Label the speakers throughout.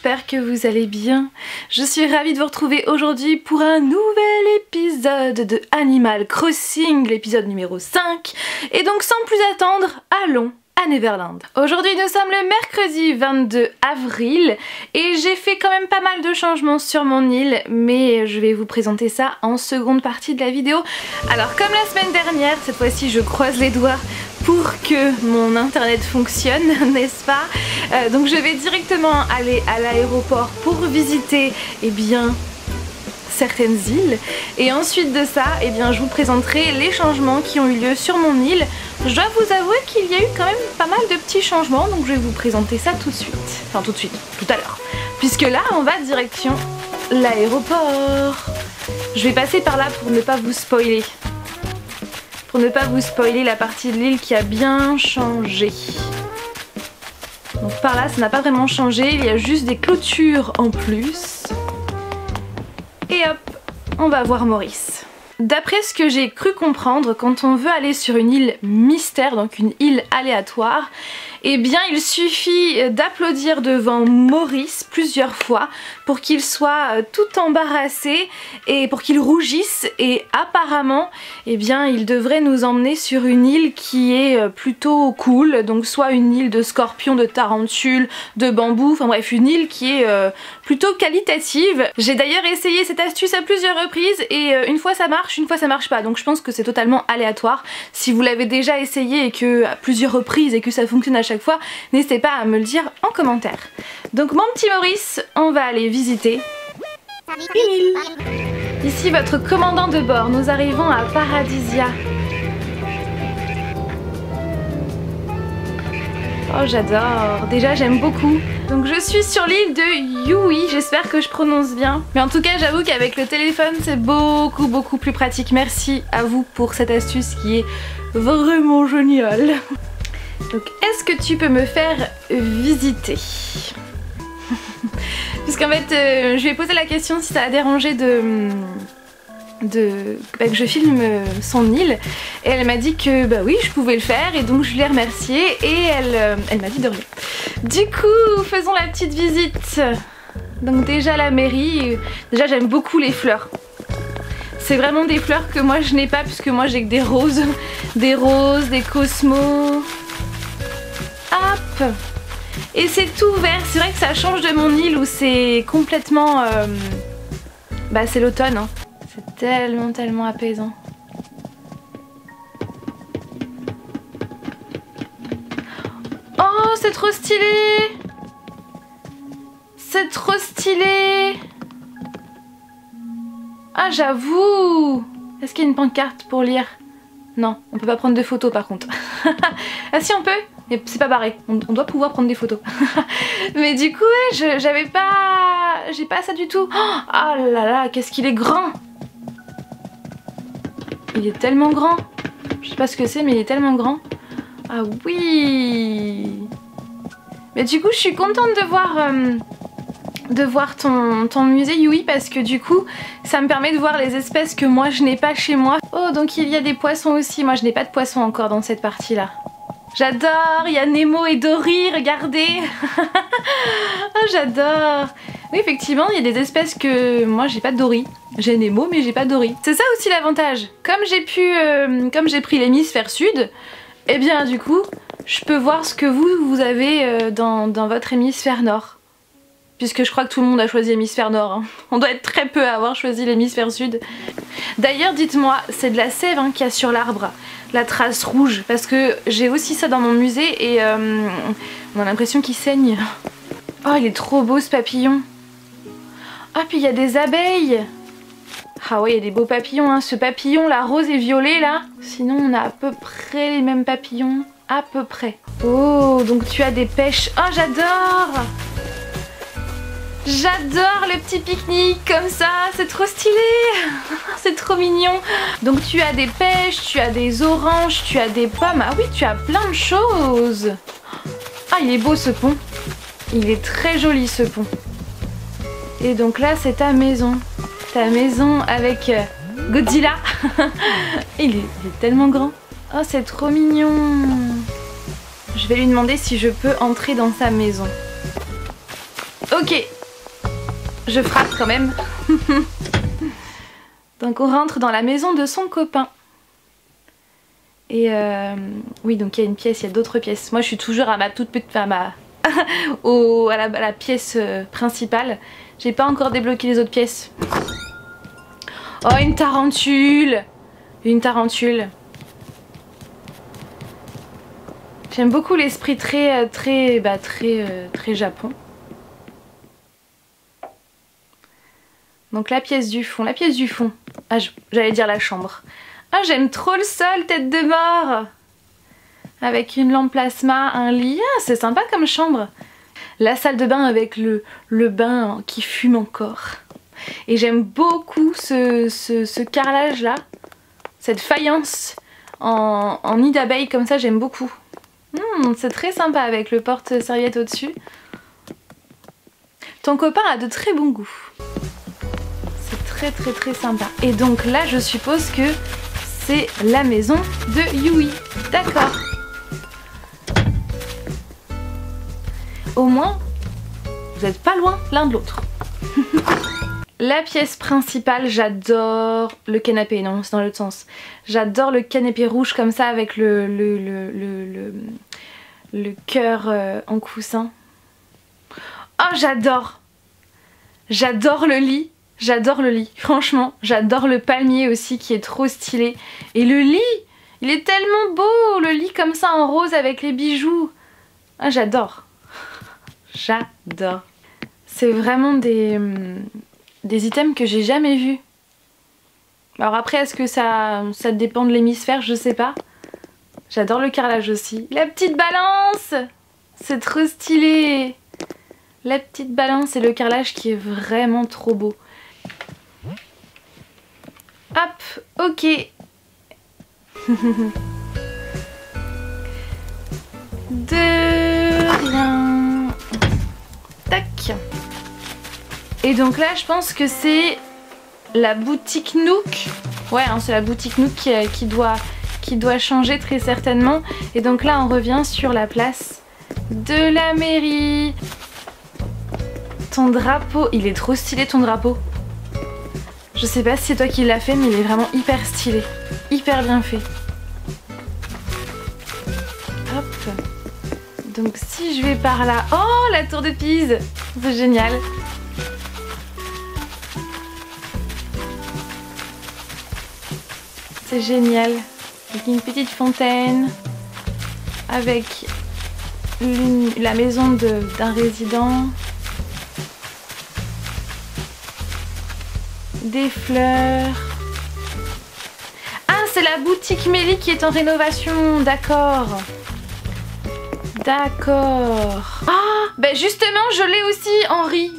Speaker 1: j'espère que vous allez bien. Je suis ravie de vous retrouver aujourd'hui pour un nouvel épisode de Animal Crossing, l'épisode numéro 5. Et donc sans plus attendre, allons à Neverland. Aujourd'hui nous sommes le mercredi 22 avril et j'ai fait quand même pas mal de changements sur mon île, mais je vais vous présenter ça en seconde partie de la vidéo. Alors comme la semaine dernière, cette fois-ci je croise les doigts pour que mon internet fonctionne, n'est-ce pas? Donc je vais directement aller à l'aéroport pour visiter certaines îles, et ensuite de ça je vous présenterai les changements qui ont eu lieu sur mon île. Je dois vous avouer qu'il y a eu quand même pas mal de petits changements, donc je vais vous présenter ça tout de suite, enfin tout à l'heure, puisque là on va direction l'aéroport. Je vais passer par là pour ne pas vous spoiler, la partie de l'île qui a bien changé. Donc par là ça n'a pas vraiment changé, il y a juste des clôtures en plus. Et hop, on va voir Maurice. D'après ce que j'ai cru comprendre, quand on veut aller sur une île mystère, donc une île aléatoire, il suffit d'applaudir devant Maurice plusieurs fois pour qu'il soit tout embarrassé et pour qu'il rougisse, et apparemment il devrait nous emmener sur une île qui est plutôt cool, donc soit une île de scorpions, de tarentules, de bambous, enfin bref une île qui est plutôt qualitative. J'ai d'ailleurs essayé cette astuce à plusieurs reprises et une fois ça marche, une fois ça marche pas, donc je pense que c'est totalement aléatoire. Si vous l'avez déjà essayé et que à plusieurs reprises et que ça fonctionne à chaque fois, n'hésitez pas à me le dire en commentaire. Donc mon petit Maurice, on va aller visiter une île. Ici votre commandant de bord, nous arrivons à Paradisia. Oh j'adore, déjà j'aime beaucoup. Donc je suis sur l'île de Yui, j'espère que je prononce bien. Mais en tout cas j'avoue qu'avec le téléphone c'est beaucoup plus pratique. Merci à vous pour cette astuce qui est vraiment géniale. Donc est-ce que tu peux me faire visiter? Puisqu'en fait je lui ai posé la question si ça a dérangé que je filme son île, et elle m'a dit que oui je pouvais le faire, et donc je l'ai remerciée et elle m'a dit de rien. Du coup faisons la petite visite. Donc déjà la mairie, déjà j'aime beaucoup les fleurs. C'est vraiment des fleurs que moi je n'ai pas, puisque moi j'ai que des roses, des cosmos. Hop. Et c'est tout vert, c'est vrai que ça change de mon île où c'est complètement c'est l'automne hein. C'est tellement apaisant. Oh c'est trop stylé. C'est trop stylé. Ah j'avoue. Est-ce qu'il y a une pancarte pour lire? Non, on peut pas prendre de photos par contre. Ah si on peut, mais c'est pas barré, on doit pouvoir prendre des photos. Mais du coup ouais, j'ai pas ça du tout. Oh là là, qu'est-ce qu'il est grand. Il est tellement grand. Je sais pas ce que c'est mais il est tellement grand. Ah oui. Mais du coup je suis contente de voir ton musée Yui, parce que du coup ça me permet de voir les espèces que moi je n'ai pas chez moi. Oh donc il y a des poissons aussi, moi je n'ai pas de poissons encore dans cette partie là. J'adore, il y a Nemo et Dory, regardez. Oh j'adore. Oui effectivement il y a des espèces que moi j'ai pas de Dory. J'ai Nemo mais j'ai pas de Dory. C'est ça aussi l'avantage. Comme j'ai pris l'hémisphère sud, du coup je peux voir ce que vous avez dans votre hémisphère nord. Puisque je crois que tout le monde a choisi l'hémisphère nord. Hein. On doit être très peu à avoir choisi l'hémisphère sud. D'ailleurs, dites-moi, c'est de la sève hein, qu'il y a sur l'arbre, la trace rouge. Parce que j'ai aussi ça dans mon musée et on a l'impression qu'il saigne. Oh, il est trop beau ce papillon. Ah, puis il y a des abeilles. Ah ouais, il y a des beaux papillons. Hein. Ce papillon, là, rose et violet, là. Sinon, on a à peu près les mêmes papillons. À peu près. Oh, donc tu as des pêches. Oh, j'adore. J'adore le petit pique-nique comme ça, c'est trop stylé. C'est trop mignon. Donc tu as des pêches, tu as des oranges, tu as des pommes. Ah oui, tu as plein de choses. Ah, il est beau ce pont. Il est très joli ce pont. Et donc là, c'est ta maison. Ta maison avec Godzilla. il est tellement grand. Oh, c'est trop mignon. Je vais lui demander si je peux entrer dans sa maison. Ok, je frappe quand même. Donc on rentre dans la maison de son copain. Et oui, donc il y a une pièce, il y a d'autres pièces. Moi je suis toujours à ma toute petite... Enfin, à la pièce principale. J'ai pas encore débloqué les autres pièces. Oh, une tarentule! Une tarentule. J'aime beaucoup l'esprit très Japon. Donc la pièce du fond. La pièce du fond. Ah, j'allais dire la chambre. Ah, j'aime trop le sol, tête de mort! Avec une lampe plasma, un lit. Ah, c'est sympa comme chambre. La salle de bain avec le bain qui fume encore. Et j'aime beaucoup ce carrelage là. Cette faïence en nid d'abeille comme ça, j'aime beaucoup. C'est très sympa avec le porte-serviette au-dessus. Ton copain a de très bons goûts. C'est très sympa. Et donc là, je suppose que c'est la maison de Yui. D'accord. Au moins, vous n'êtes pas loin l'un de l'autre. La pièce principale, j'adore le canapé. Non, c'est dans l'autre sens. J'adore le canapé rouge comme ça avec le cœur en coussin. Oh, j'adore! J'adore le lit. J'adore le lit. Franchement, j'adore le palmier aussi qui est trop stylé. Et le lit, il est tellement beau. Le lit comme ça en rose avec les bijoux. Ah, j'adore. J'adore. C'est vraiment des items que j'ai jamais vus. Alors après, est-ce que ça dépend de l'hémisphère? Je sais pas. J'adore le carrelage aussi. La petite balance! C'est trop stylé! La petite balance et le carrelage qui est vraiment trop beau. Hop, ok. De rien. Tac. Et donc là, je pense que c'est la boutique Nook. Ouais, hein, c'est la boutique Nook qui doit changer très certainement. Et donc là, on revient sur la place de la mairie. Ton drapeau, il est trop stylé ton drapeau. Je sais pas si c'est toi qui l'as fait, mais il est vraiment hyper stylé. Hyper bien fait. Hop. Donc si je vais par là... Oh, la tour de Pise! C'est génial. C'est génial. Avec une petite fontaine. Avec la maison d'un résident. Des fleurs. Ah, c'est la boutique Mélie qui est en rénovation. D'accord. D'accord. Ah, ben justement, je l'ai aussi Henri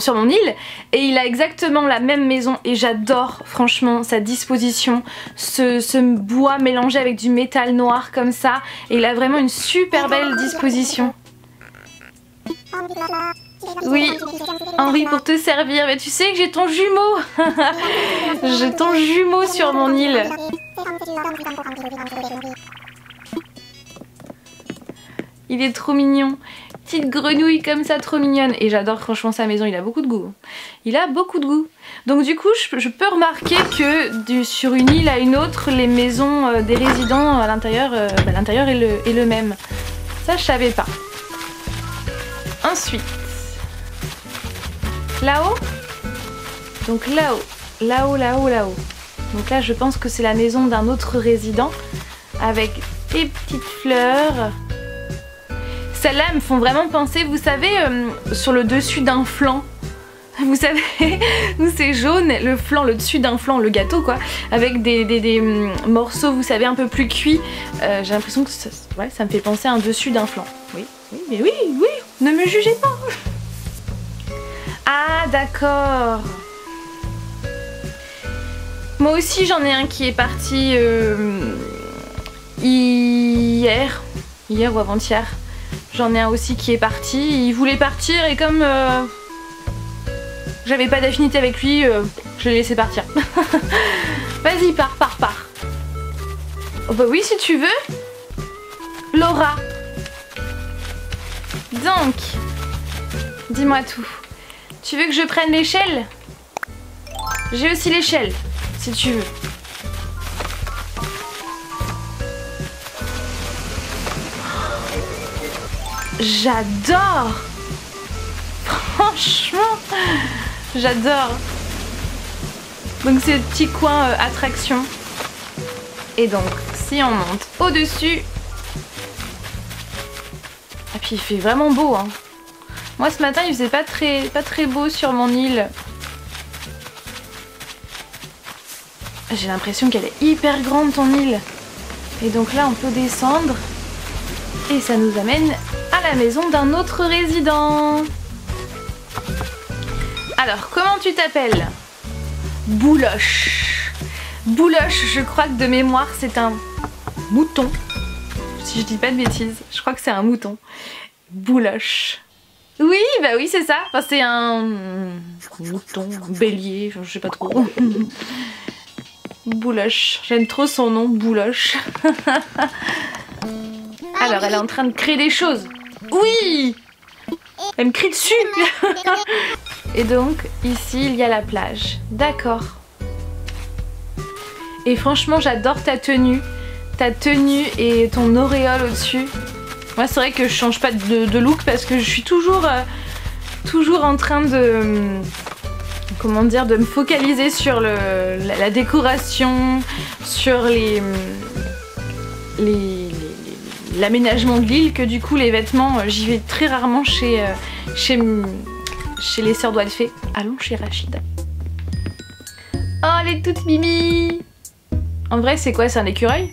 Speaker 1: sur mon île. Et il a exactement la même maison. Et j'adore franchement sa disposition. Ce bois mélangé avec du métal noir comme ça. Et il a vraiment une super belle disposition. Oui, Henri, pour te servir. Mais tu sais que j'ai ton jumeau. J'ai ton jumeau sur mon île. Il est trop mignon. Petite grenouille comme ça, trop mignonne. Et j'adore franchement sa maison, il a beaucoup de goût. Il a beaucoup de goût. Donc du coup, je peux remarquer que sur une île à une autre, les maisons des résidents à l'intérieur est le même. Ça, je savais pas. Ensuite, là-haut. Donc là-haut, là-haut. Donc là, je pense que c'est la maison d'un autre résident avec des petites fleurs. Celles-là me font vraiment penser, vous savez, sur le dessus d'un flan. Vous savez, où c'est jaune, le flan, le dessus d'un flan, le gâteau quoi, avec des morceaux, vous savez, un peu plus cuits. J'ai l'impression que ça me fait penser à un dessus d'un flan. Oui, mais oui, ne me jugez pas. Ah, d'accord. Moi aussi, j'en ai un qui est parti hier ou avant-hier. J'en ai un aussi qui est parti. Il voulait partir et comme j'avais pas d'affinité avec lui, je l'ai laissé partir. Vas-y, pars. Oh bah oui, si tu veux. Laura. Donc, dis-moi tout. Tu veux que je prenne l'échelle? J'ai aussi l'échelle, si tu veux. J'adore! Franchement, j'adore. Donc c'est le petit coin attraction. Et donc, si on monte au-dessus... Et puis il fait vraiment beau, hein. Moi ce matin il faisait pas très beau sur mon île. J'ai l'impression qu'elle est hyper grande ton île. Et donc là on peut descendre. Et ça nous amène à la maison d'un autre résident. Alors comment tu t'appelles? Bouloche. Bouloche, je crois que de mémoire c'est un mouton. Si je dis pas de bêtises, je crois que c'est un mouton. Bouloche. Oui, bah oui, c'est ça. Enfin, c'est un mouton, un bélier, je sais pas trop. Bouloche. J'aime trop son nom, Bouloche. Alors, elle est en train de créer des choses. Oui! Elle me crie dessus. Et donc, ici, il y a la plage. D'accord. Et franchement, j'adore ta tenue. Ta tenue et ton auréole au-dessus. Moi c'est vrai que je change pas de look parce que je suis toujours en train de... Comment dire, de me focaliser sur la décoration, sur l'aménagement de l'île, que du coup les vêtements, j'y vais très rarement chez les sœurs d'Alphée. Allons chez Rachida. Oh, elle est toute mimi. En vrai c'est quoi, c'est un écureuil?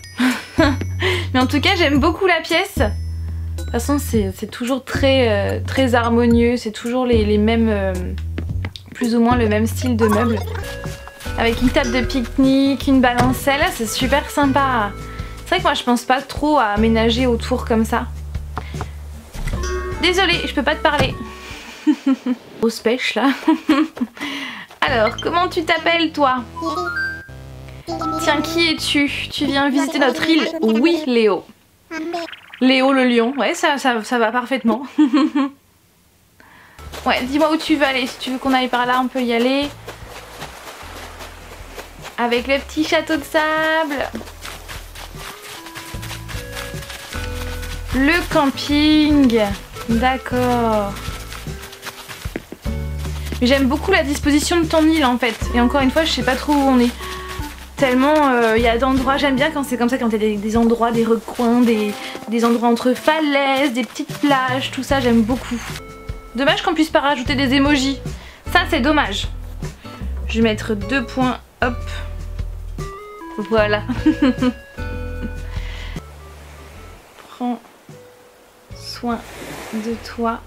Speaker 1: Mais en tout cas j'aime beaucoup la pièce. De toute façon c'est toujours très harmonieux, c'est toujours les mêmes, plus ou moins le même style de meubles. Avec une table de pique-nique, une balancelle, c'est super sympa. C'est vrai que moi je pense pas trop à aménager autour comme ça. Désolée, je peux pas te parler. Grosse pêche là. Alors, comment tu t'appelles toi? Tiens, qui es-tu? Tu viens visiter notre île? Oui, Léo. Léo le lion, ouais, ça va parfaitement. Ouais, dis-moi où tu veux aller. Si tu veux qu'on aille par là, on peut y aller. Avec le petit château de sable. Le camping. D'accord. Mais j'aime beaucoup la disposition de ton île en fait. Et encore une fois, je sais pas trop où on est. Tellement il y a d'endroits, j'aime bien quand c'est comme ça, quand il y a des endroits, des recoins, des endroits entre falaises, des petites plages, tout ça, j'aime beaucoup. Dommage qu'on puisse pas rajouter des emojis. Ça, c'est dommage. Je vais mettre 2 points, hop. Voilà. Prends soin de toi.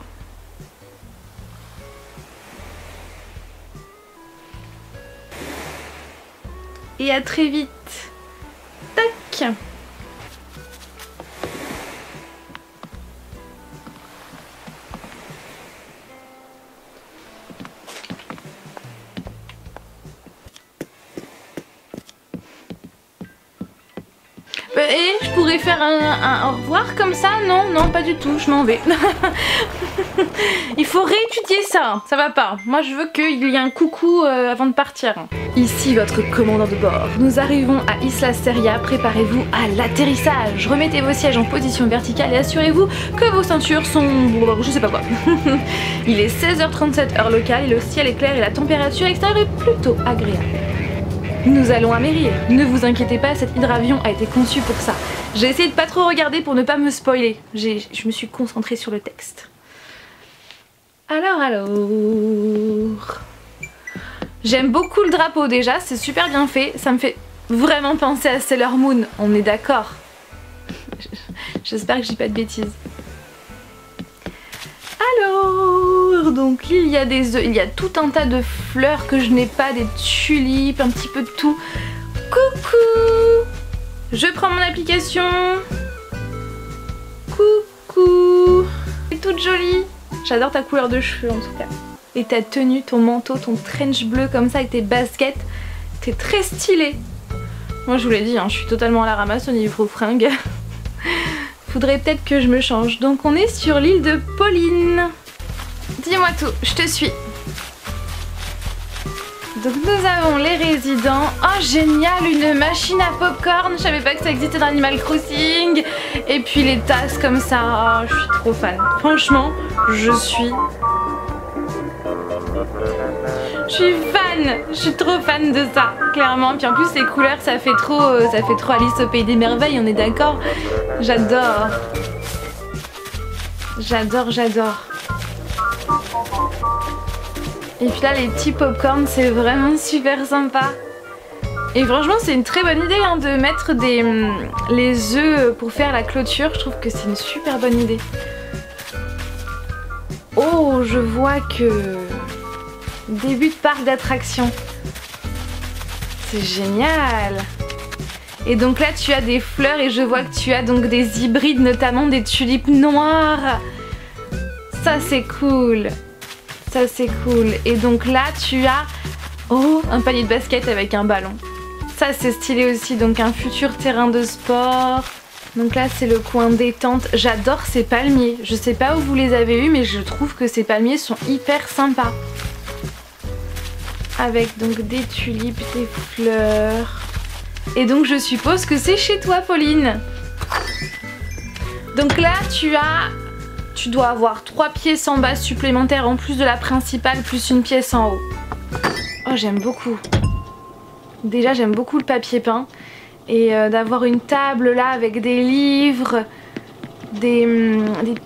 Speaker 1: Et à très vite. Tac. Et je pourrais faire un au revoir comme ça? Non, non, pas du tout, je m'en vais. Il faut réétudier ça, ça va pas. Moi je veux qu'il y ait un coucou avant de partir. Ici votre commandant de bord. Nous arrivons à Isla Seria, préparez-vous à l'atterrissage. Remettez vos sièges en position verticale et assurez-vous que vos ceintures sont... je sais pas quoi. Il est 16h37 heure locale et le ciel est clair et la température extérieure est plutôt agréable. Nous allons amérir. Ne vous inquiétez pas, cet hydravion a été conçu pour ça. J'ai essayé de pas trop regarder pour ne pas me spoiler. Je me suis concentrée sur le texte. Alors... J'aime beaucoup le drapeau déjà, c'est super bien fait. Ça me fait vraiment penser à Sailor Moon, on est d'accord? J'espère que je dis pas de bêtises. Alors, donc il y a tout un tas de fleurs que je n'ai pas, des tulipes, un petit peu de tout. Coucou! Je prends mon application. Coucou! C'est toute jolie. J'adore ta couleur de cheveux en tout cas. Et ta tenue, ton manteau, ton trench bleu comme ça avec tes baskets. T'es très stylée. Moi je vous l'ai dit, hein, je suis totalement à la ramasse au niveau fringues. Faudrait peut-être que je me change. Donc on est sur l'île de Pauline. Dis-moi tout, je te suis. Donc nous avons les résidents. Oh génial, une machine à popcorn. Je savais pas que ça existait dans Animal Crossing. Et puis les tasses comme ça. Oh, je suis trop fan. Franchement, je suis fan. Je suis trop fan de ça, clairement. Puis en plus les couleurs, ça fait trop Alice au pays des merveilles. On est d'accord? J'adore. J'adore. Et puis là les petits popcorn, c'est vraiment super sympa. Et franchement c'est une très bonne idée hein, de mettre les œufs pour faire la clôture. Je trouve que c'est une super bonne idée. Oh, je vois que... Début de parc d'attractions. C'est génial. Et donc là tu as des fleurs et je vois que tu as donc des hybrides, notamment des tulipes noires. Ça c'est cool. Ça c'est cool. Et donc là tu as un panier de basket avec un ballon. Ça c'est stylé aussi, donc un futur terrain de sport. Donc là c'est le coin détente. J'adore ces palmiers. Je sais pas où vous les avez eus mais je trouve que ces palmiers sont hyper sympas. Avec donc des tulipes, des fleurs. Et donc je suppose que c'est chez toi Pauline. Donc là tu dois avoir 3 pièces en bas supplémentaires en plus de la principale, plus une pièce en haut. Oh j'aime beaucoup. Déjà j'aime beaucoup le papier peint. Et d'avoir une table là avec des livres, des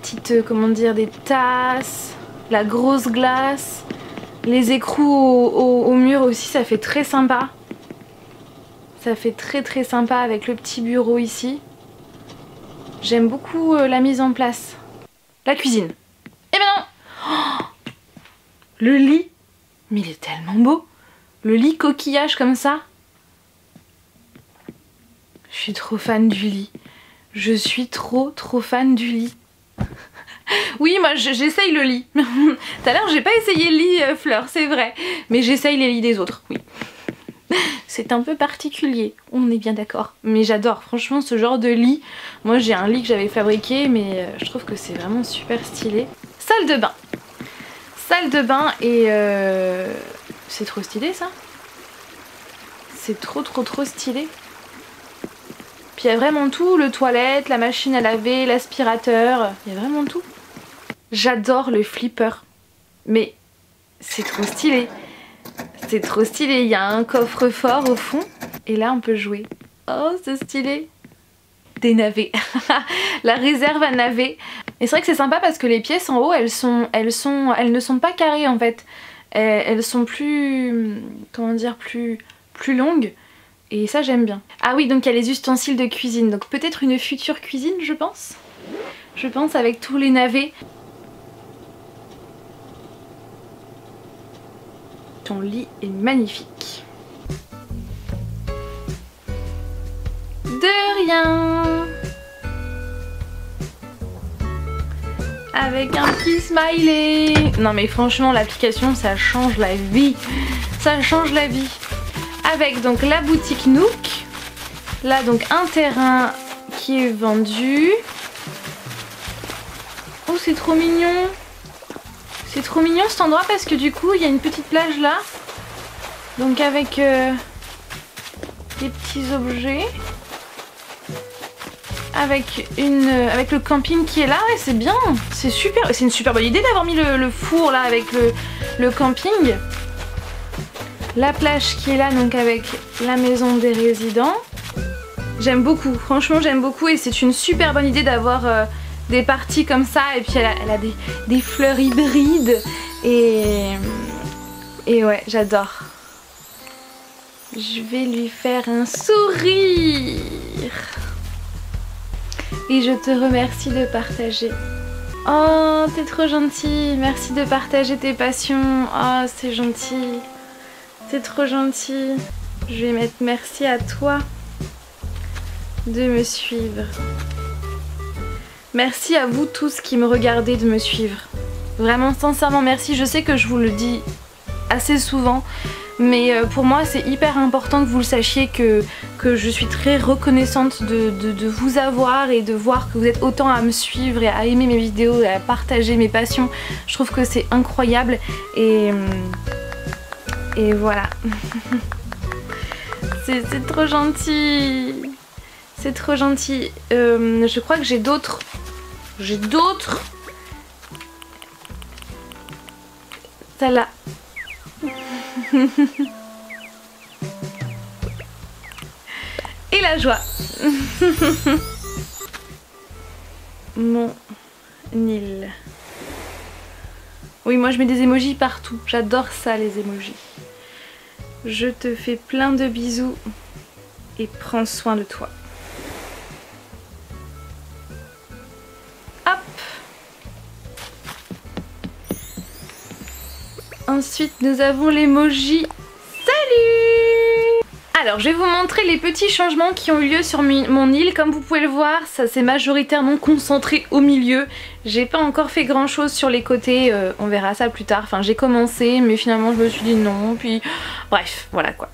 Speaker 1: petites, comment dire, des tasses, la grosse glace. Les écrous au mur aussi, ça fait très sympa. Ça fait très sympa avec le petit bureau ici. J'aime beaucoup la mise en place. La cuisine. Et maintenant, le lit. Mais il est tellement beau. Le lit coquillage comme ça. Je suis trop fan du lit. Je suis trop fan du lit. Oui, moi j'essaye le lit. Tout à l'heure j'ai pas essayé le lit Fleur, c'est vrai. Mais j'essaye les lits des autres, oui. C'est un peu particulier, on est bien d'accord. Mais j'adore, franchement, ce genre de lit. Moi j'ai un lit que j'avais fabriqué, mais je trouve que c'est vraiment super stylé. Salle de bain. Salle de bain et... c'est trop stylé ça. C'est trop stylé. Puis il y a vraiment tout, le toilette, la machine à laver, l'aspirateur, il y a vraiment tout. J'adore le flipper, mais c'est trop stylé. C'est trop stylé, il y a un coffre-fort au fond et là on peut jouer. Oh c'est stylé. Des navets, la réserve à navets. Et c'est vrai que c'est sympa parce que les pièces en haut elles ne sont pas carrées en fait. Elles sont plus, comment dire, plus longues. Et ça j'aime bien. Ah oui, donc il y a les ustensiles de cuisine. Donc peut-être une future cuisine je pense. Je pense avec tous les navets. Ton lit est magnifique. De rien. Avec un petit smiley. Non mais franchement l'application ça change la vie. Ça change la vie. Avec donc la boutique Nook. Là donc un terrain qui est vendu. Oh c'est trop mignon. C'est trop mignon cet endroit parce que du coup il y a une petite plage là. Donc avec des petits objets. Avec le camping qui est là, ouais, c'est bien. C'est super. C'est une super bonne idée d'avoir mis le four là avec le camping. La plage qui est là donc avec la maison des résidents. J'aime beaucoup, franchement j'aime beaucoup et c'est une super bonne idée d'avoir des parties comme ça et puis elle a des fleurs hybrides et ouais j'adore. Je vais lui faire un sourire et je te remercie de partager. Oh t'es trop gentille, merci de partager tes passions. Oh c'est gentil. C'est trop gentil. Je vais mettre merci à toi de me suivre. Merci à vous tous qui me regardez de me suivre. Vraiment sincèrement merci. Je sais que je vous le dis assez souvent. Mais pour moi c'est hyper important que vous le sachiez que que je suis très reconnaissante de vous avoir et de voir que vous êtes autant à me suivre et à aimer mes vidéos et à partager mes passions. Je trouve que c'est incroyable et voilà. C'est trop gentil. C'est trop gentil. Je crois que j'ai d'autres. J'ai d'autres. Celle-là. Et la joie. Mon île. Oui, moi je mets des emojis partout. J'adore ça, les emojis. Je te fais plein de bisous et prends soin de toi. Hop. Ensuite, nous avons l'emoji salut. Alors, je vais vous montrer les petits changements qui ont eu lieu sur mon île. Comme vous pouvez le voir, ça s'est majoritairement concentré au milieu. J'ai pas encore fait grand chose sur les côtés, on verra ça plus tard. Enfin, j'ai commencé, mais finalement je me suis dit non, puis bref, voilà quoi.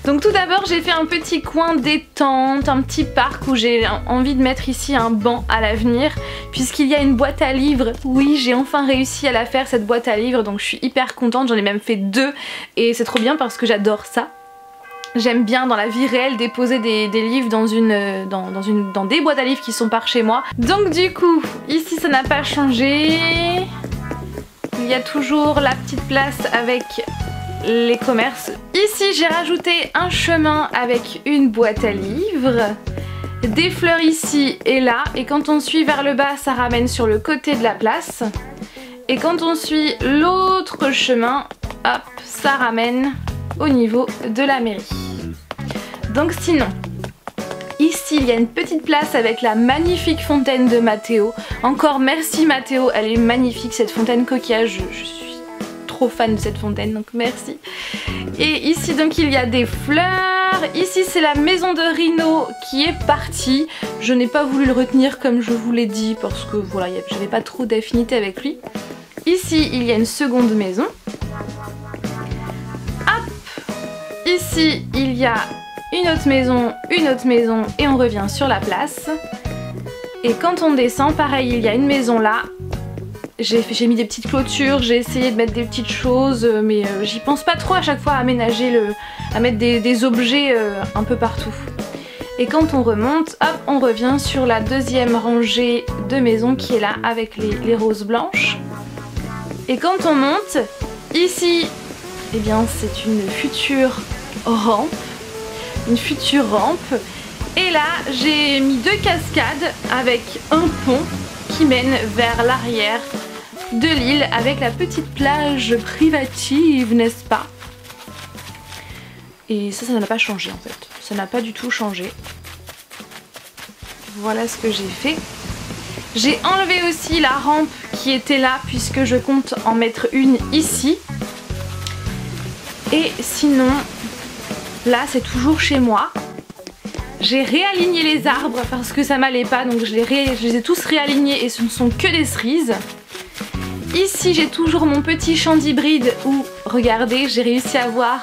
Speaker 1: Donc tout d'abord, j'ai fait un petit coin détente, un petit parc où j'ai envie de mettre ici un banc à l'avenir, puisqu'il y a une boîte à livres. Oui, j'ai enfin réussi à la faire, cette boîte à livres, donc je suis hyper contente. J'en ai même fait 2 et c'est trop bien parce que j'adore ça. J'aime bien dans la vie réelle déposer des livres dans des boîtes à livres qui sont par chez moi. Donc du coup, ici ça n'a pas changé. Il y a toujours la petite place avec les commerces. Ici j'ai rajouté un chemin avec une boîte à livres. Des fleurs ici et là. Et quand on suit vers le bas, ça ramène sur le côté de la place. Et quand on suit l'autre chemin, hop, ça ramène au niveau de la mairie. Donc sinon, ici il y a une petite place avec la magnifique fontaine de Mathéo. Encore merci Mathéo, elle est magnifique cette fontaine coquillage, je suis trop fan de cette fontaine, donc merci. Et ici donc il y a des fleurs, ici c'est la maison de Rhino qui est partie. Je n'ai pas voulu le retenir comme je vous l'ai dit parce que voilà, j'avais pas trop d'affinité avec lui. Ici il y a une seconde maison. Ici, il y a une autre maison et on revient sur la place. Et quand on descend, pareil, il y a une maison là. J'ai mis des petites clôtures, j'ai essayé de mettre des petites choses, mais j'y pense pas trop à chaque fois à aménager, à mettre des objets un peu partout. Et quand on remonte, hop, on revient sur la deuxième rangée de maisons qui est là avec les roses blanches. Et quand on monte, ici, eh bien c'est une future rampe. Et là j'ai mis 2 cascades avec un pont qui mène vers l'arrière de l'île avec la petite plage privative, n'est-ce pas? Et ça n'a pas changé en fait, ça n'a pas du tout changé. Voilà ce que j'ai fait. J'ai enlevé aussi la rampe qui était là puisque je compte en mettre une ici. Et sinon, là c'est toujours chez moi. J'ai réaligné les arbres parce que ça m'allait pas, donc je les ai tous réalignés et ce ne sont que des cerises. Ici j'ai toujours mon petit champ d'hybride où, regardez, j'ai réussi à avoir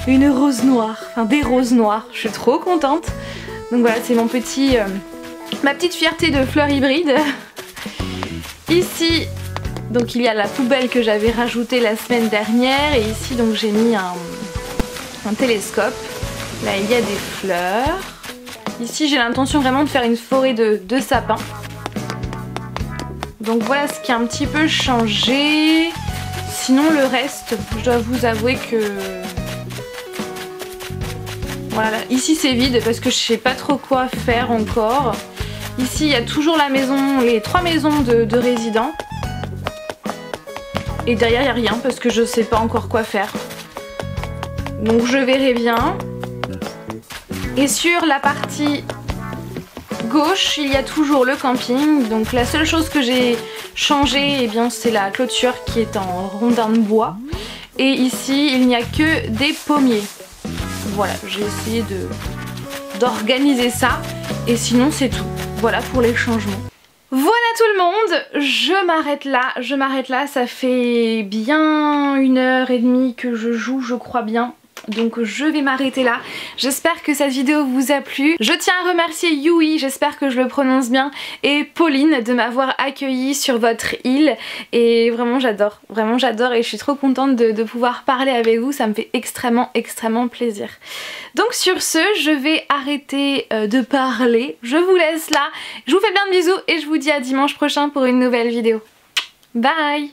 Speaker 1: une rose noire, enfin des roses noires. Je suis trop contente. Donc voilà, c'est mon petit, ma petite fierté de fleurs hybrides. Ici, donc il y a la poubelle que j'avais rajoutée la semaine dernière et ici donc j'ai mis un télescope. Là il y a des fleurs. Ici j'ai l'intention vraiment de faire une forêt de sapins. Donc voilà ce qui a un petit peu changé. Sinon le reste, je dois vous avouer que... Voilà, ici c'est vide parce que je sais pas trop quoi faire encore. Ici il y a toujours la maison, les 3 maisons de résidents. Et derrière il n'y a rien parce que je sais pas encore quoi faire. Donc je verrai bien. Et sur la partie gauche, il y a toujours le camping. Donc la seule chose que j'ai changé, eh bien, c'est la clôture qui est en rondin de bois. Et ici, il n'y a que des pommiers. Voilà, j'ai essayé d'organiser ça. Et sinon, c'est tout. Voilà pour les changements. Voilà tout le monde, je m'arrête là, ça fait bien 1h30 que je joue, je crois bien. donc je vais m'arrêter là. J'espère que cette vidéo vous a plu. Je tiens à remercier Yui, j'espère que je le prononce bien, et Pauline de m'avoir accueillie sur votre île. Et vraiment j'adore et je suis trop contente de pouvoir parler avec vous, ça me fait extrêmement plaisir. Donc sur ce, je vais arrêter de parler, je vous laisse là, je vous fais plein de bisous et je vous dis à dimanche prochain pour une nouvelle vidéo. Bye!